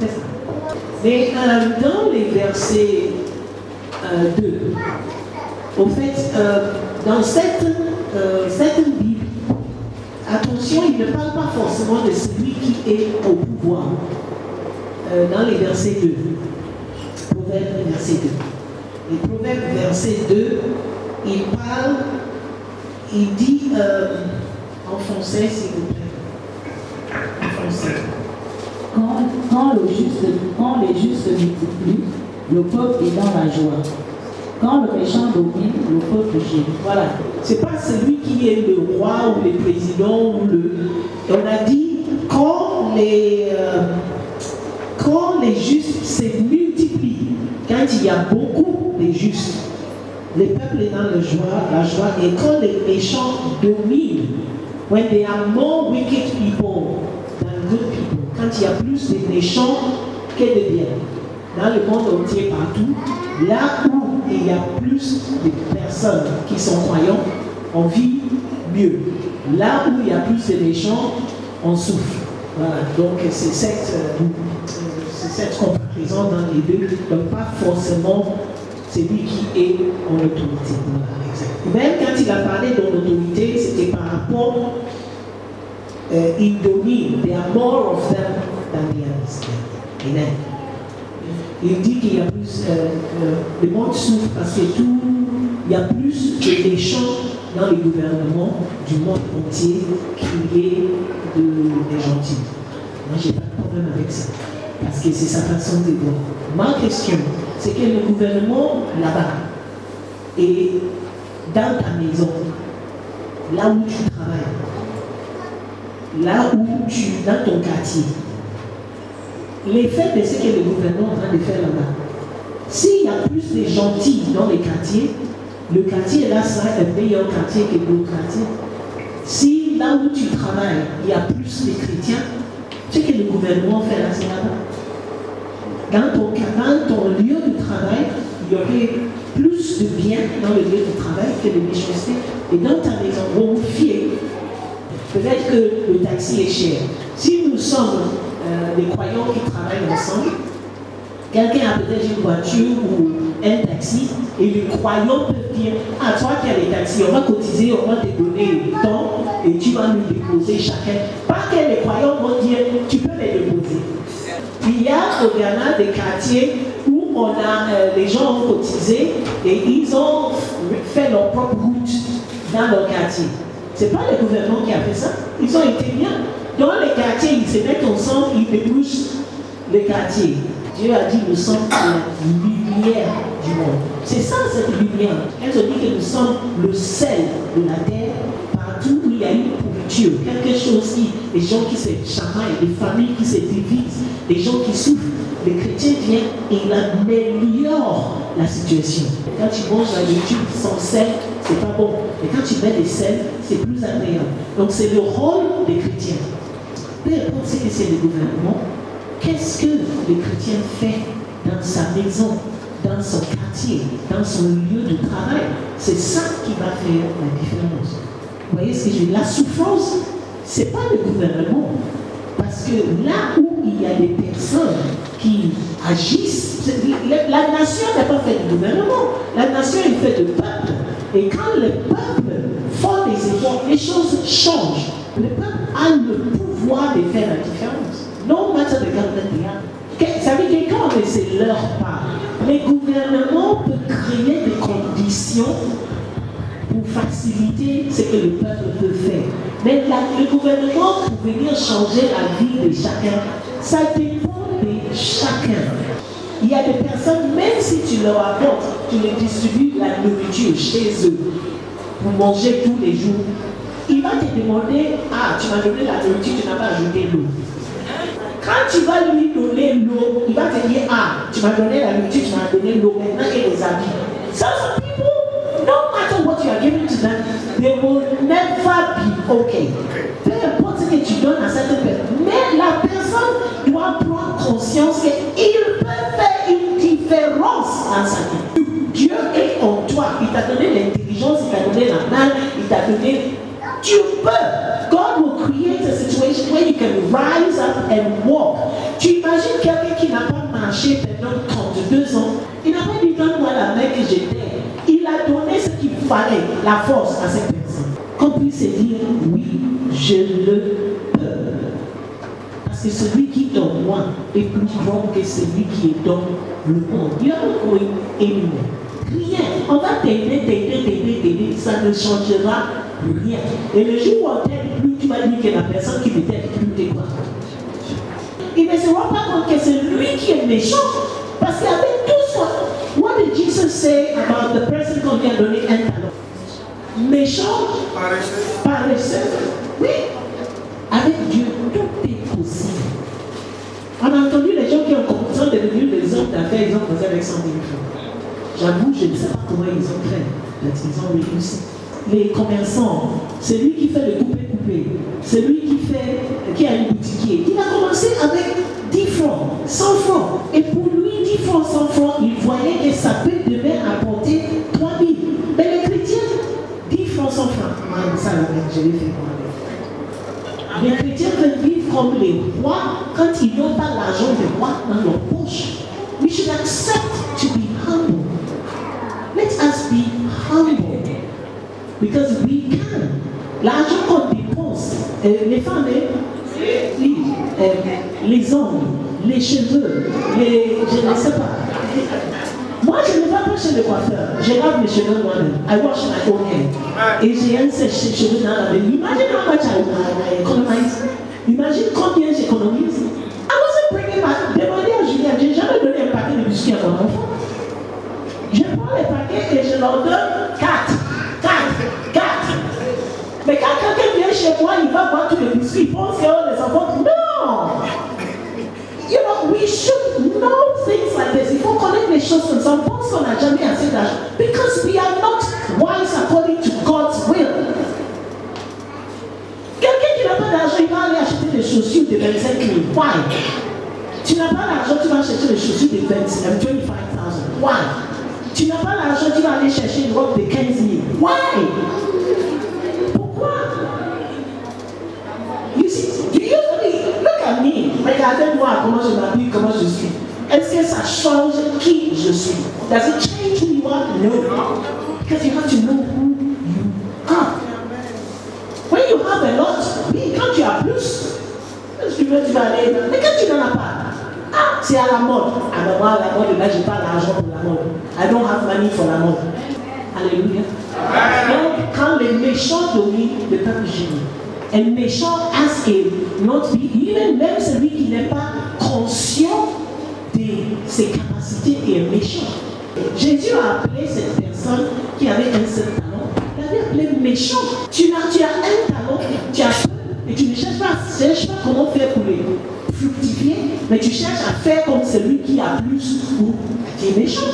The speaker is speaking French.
C'est ça. Mais dans les versets 2, au fait, dans certaines Bibles, attention, il ne parle pas forcément de celui qui est au pouvoir. Dans les versets 2, Proverbe verset 2. Les Proverbes verset 2, il dit, en français s'il vous plaît, en français. Quand les justes multiplient, le peuple est dans la joie. Quand le méchant domine, le peuple gémit. Voilà. C'est pas celui qui est le roi ou le président ou le. On a dit quand les justes se multiplient, quand il y a beaucoup de justes, le peuple est dans la joie, et quand les méchants dominent, when there are more wicked people than good people, quand il y a plus de méchants que de bien, dans le monde entier partout, là où il y a plus de personnes qui sont croyants, on vit mieux. Là où il y a plus de méchants, on souffre. Voilà, donc c'est cette comparaison dans les deux, donc pas forcément celui qui est en autorité. Voilà, exact. Même quand il a parlé d'autorité, c'était par rapport il domine, there are more of them than the others. Amen. Il dit qu'il y a plus, le monde souffre parce que il y a plus de méchants dans les gouvernements du monde entier qu'il y ait des gentils. Moi, je n'ai pas de problème avec ça, parce que c'est sa façon de voir. Ma question, c'est que le gouvernement là-bas, et dans ta maison, là où tu travailles, là où dans ton quartier, l'effet de ce que le gouvernement est en train de faire là-bas, s'il y a plus de gentils dans les quartiers, le quartier là sera un meilleur quartier que d'autres quartiers. Si là où tu travailles, il y a plus de chrétiens, ce que le gouvernement fait là, c'est là-bas. Dans ton lieu de travail, il y aurait plus de bien dans le lieu de travail que de méchanceté. Et dans ta maison, on fier. Peut-être que le taxi est cher. Si nous sommes des croyants qui travaillent ensemble, quelqu'un a peut-être une voiture ou un taxi, et les croyants peuvent dire, ah, toi qui as les taxis, on va cotiser, on va te donner le temps, et tu vas nous déposer chacun. Pas que les croyants vont dire, tu peux les déposer. Il y a au Ghana des quartiers où les gens ont cotisé et ils ont fait leur propre route dans leur quartier. Ce n'est pas le gouvernement qui a fait ça. Ils ont été bien. Dans les quartiers, ils se mettent ensemble, ils débouchent les quartiers. Dieu a dit, nous sommes la lumière du monde. C'est ça cette lumière. Elles ont dit que nous sommes le sel de la terre. Partout où il y a une pourriture, quelque chose des gens qui se chamaillent, des familles qui se divisent, des gens qui souffrent, les chrétiens viennent et ils améliorent la situation. Quand tu manges la nourriture sans sel, c'est pas bon. Et quand tu mets des sels, c'est plus agréable. Donc c'est le rôle des chrétiens. Peu importe ce que c'est le gouvernement, qu'est-ce que le chrétien fait dans sa maison, dans son quartier, dans son lieu de travail? C'est ça qui va faire la différence. Vous voyez ce que je veux dire? La souffrance, ce n'est pas le gouvernement. Parce que là où il y a des personnes qui agissent, la nation n'est pas faite du gouvernement. La nation est faite de peuple. Et quand le peuple fait des efforts, les choses changent. Le peuple a le pouvoir de faire la différence. No matter the government they have. Ça veut dire que quand c'est leur part, les gouvernements peuvent créer des conditions pour faciliter ce que le peuple peut faire. Mais le gouvernement peut venir changer la vie de chacun. Ça dépend de chacun. Il y a des personnes, même si tu leur apportes, tu les distribues la nourriture chez eux pour manger tous les jours, il va te demander, ah, tu m'as donné la nourriture, tu n'as pas ajouté l'eau. Quand tu vas lui donner l'eau, il va te dire, ah, tu m'as donné la nourriture, tu m'as donné l'eau, maintenant il les habille. Some people, no matter what you are giving to them, they will never be okay. Peu importe ce que tu donnes à cette personne, mais la personne doit prendre conscience qu'il peut faire une différence dans sa vie. Dieu est en toi, il t'a donné l'intelligence, il t'a donné la main, il t'a donné. Tu peux. God will create a situation where you can rise up and walk. Tu imagines quelqu'un qui n'a pas marché pendant 32 ans, il n'a pas dit donne-moi la main que j'étais. Il a donné ce qu'il fallait, la force à cette personne. Qu'on puisse se dire, oui, je le peux. Parce que celui qui est en moi est plus grand que celui qui est dans le monde. Il a encore éliminé. Rien. On va t'aider, ça ne changera rien. Et le jour où on t'aide plus, tu vas dire que la personne qui ne t'aide plus t'est quoi? Il ne se rend pas compte que c'est lui qui est méchant. Parce qu'avec tout ça, what did Jesus say about the person qu'on lui a donné un talent? Méchant, paresseux. Oui. Avec Dieu, tout est possible. On a entendu les gens qui ont commencé à devenir des hommes d'affaires, ils ont commencé avec 100 000 francs. J'avoue, je ne sais pas comment ils ont fait. Ils ont réussi. Les commerçants, c'est lui qui fait le couper-couper. C'est lui qui a une boutiquier. Il a commencé avec 10 francs, 100 francs. Et pour lui, 10 francs, 100 francs, il voyait que ça peut demain apporter 3 000. Mais les chrétiens, 10 francs, 100 francs. Ça, je l'ai fait moi. Les chrétiens veulent vivre comme les rois quand ils n'ont pas l'argent des rois dans leur poche. We should accept to be humble. Let us be humble. Because we can. L'argent qu'on dépense, les femmes, les ongles, les cheveux, je ne sais pas. Moi, je ne vais pas chez le coiffeur. Je lave mes cheveux moi-même. I wash my own hair. Et j'ai un sèche-cheveux dans la main. Imagine how much I economize. Imagine combien j'économise. I wasn't bringing my... Demandez à Julien, j'ai jamais donné un paquet de biscuits à mon enfant. Je prends les paquets et je leur donne 4. Mais quand quelqu'un vient chez moi, il va voir tous les biscuits, il pense que les enfants... Non! You know, we should know things like this. Il faut connaître les choses comme ça. On pense qu'on n'a jamais assez d'argent. Because we are not wise according to God's will. Quelqu'un qui n'a pas d'argent, il va aller acheter des chaussures de 25 000. Why? Tu n'as pas d'argent, tu vas acheter des chaussures de 25 000. Why? Tu n'as pas d'argent, tu vas aller chercher une robe de 15 000. Why? Pourquoi? You see, look at me. Regardez-moi comment je m'habille, comment je suis. Est-ce que ça change qui je suis? Does it change who you are? No. Because you have to know who you are. When you have a lot, oui, quand tu as plus, tu vas aller. Mais quand tu n'en as pas, c'est à la mode. Ah ben moi, la mode, là, je n'ai pas l'argent pour la mode. I don't have money for la mode. Alléluia. Donc, quand les méchants dominent, le peuple génie. Et le méchant as a not be, même celui qui n'est pas conscient de ses capacités est méchant. Jésus a appelé cette personne qui avait un seul talent, il l'avait appelé méchant. Tu as un talent, tu as peu, et tu ne cherches pas comment faire pour les fructifier, mais tu cherches à faire comme celui qui a plus ou qui est méchant.